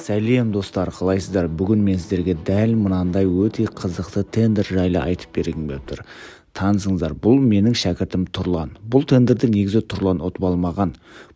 Сәлем достар, қалайсыздар? Бүгін мен сіздерге дәл мынандай өте қызықты тендер жайлы айтып бергім келіп тұр. Танысыңыздар, бұл менің шәкіртім Тұрлан. Бұл тендерді негізі Тұрлан ұтып алмаған.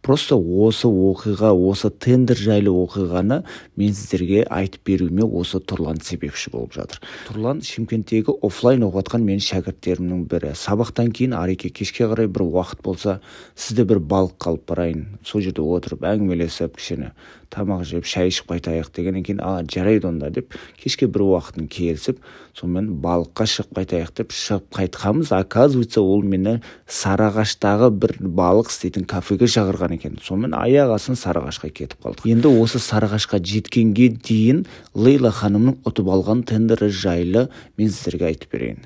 Просто осы оқиға, осы тендер жайлы оқиғаны мен сіздерге айтып беруіме осы Тұрлан себепші болып жатыр. Тұрлан Шымкенттегі офлайн оқытқан менің шәкірттерімнің бірі. Сабақтан кейін Ареке кешке қарай бір уақыт болса, сізді бір балық қалып барайын. Сол жерде отырып әңгімелесіп, кішкене тамақ жеп, шай ішіп қайтайық дегеннен кейін, жарайды онда деп, кешке бір уақытын келісіп, сонымен балыққа шығып қайтайық деп шығып қайтқанбыз. Оказывается, ол мені Сарыағаштағы бір балық істейтін кафеге шақырған екен. Сонымен аяқ астынан Сарыағашқа кетіп қалдық. Енді осы Сарыағашқа жеткенге дейін Лейла ханымның ұтып алған тендері жайлы мен сіздерге айтып берейін.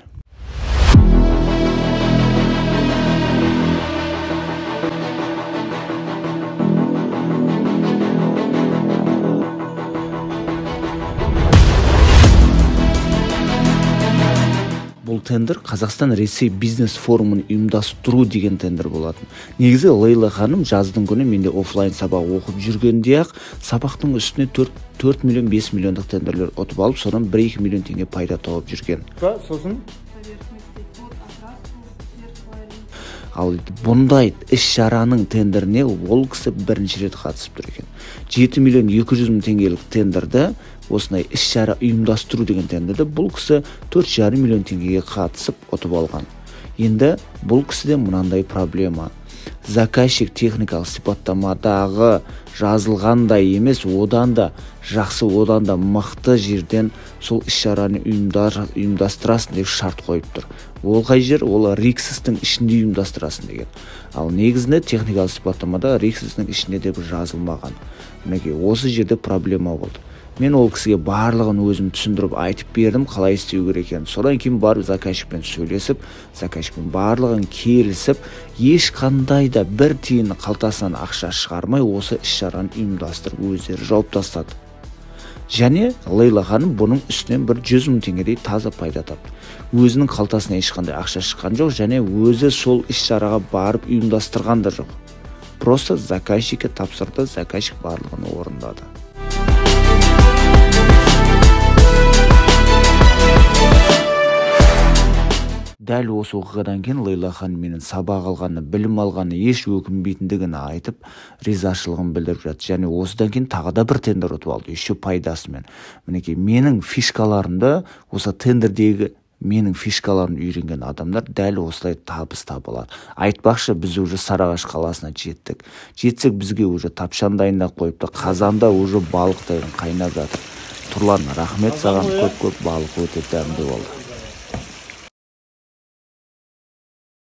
Бұл тендер Қазақстан Ресей бизнес форумын ұйымдастыру деген тендер болатын. Негізі Лейла ханым жаздың күні менде офлайн сабақ оқып жүргенде-ақ сабақтың үстіне 4 миллион 5 миллиондық тендерлер ұтып алып, содан 1-2 миллион теңге пайда тауып жүрген. Сосын ал бұндай іс-шараның тендеріне ол кісі бірінші рет қатысып тұр екен. 7 миллион 200 мың теңгелік тендерді, осындай іс-шара ұйымдастыру деген тендерді бұл кісі 4,5 миллион теңгеге қатысып ұтып алған. Енді бұл кісіде мынандай проблема. Заказчик техникалық сипаттамадағы жазылғандай емес, одан да жақсы, одан да мықты жерден сол іс-шараны ұйымдастырасың деп шарт қойып тұр. Ол қай жер? Ол Риксистің ішінде ұйымдастырасың деген. Ал негізінде техникалық сипаттамада Риксистің ішінде деп жазылмаған. Мінекей осы жерде проблема болды. Мен ол кісіге барлығын өзім түсіндіріп айтып бердім, қалай істеу керек екенін. Содан кейін барып заказчикпен сөйлесіп, заказчикпен барлығын келісіп, ешқандай да бір тиын қалтасынан ақша шығармай осы іс-шараны ұйымдастырып өздері жауып тастады. Және Лейла ханым бұның үстінен бір 100 мың теңгедей таза пайда тапты. Өзінің қалтасына ешқандай ақша шыққан жоқ, және өзі сол іс-шараға барып ұйымдастырған да жоқ. Просто заказчикке тапсырды, заказчик барлығын орындады. Дәл осы оқиғадан кейін Лейла ханым менің сабақ алғаны, білім алғаны еш өкінбейтіндігін айтып, ризашылығын білдіріп жатыр. Және осыдан кейін тағы да бір тендер ұтып алды, еще пайдасымен. Мінекей менің фишкаларымды, осы тендердегі менің фишкаларын үйренген адамдар дәл осылай табыс табылады. Айтпақшы, біз уже Сарыағаш қаласына жеттік. Жетсек бізге уже тапшан дайындап қойыпты, қазанда уже балық қайнап жатыр. Тұрлан, рахмет саған, көп балық өте дәмді болды.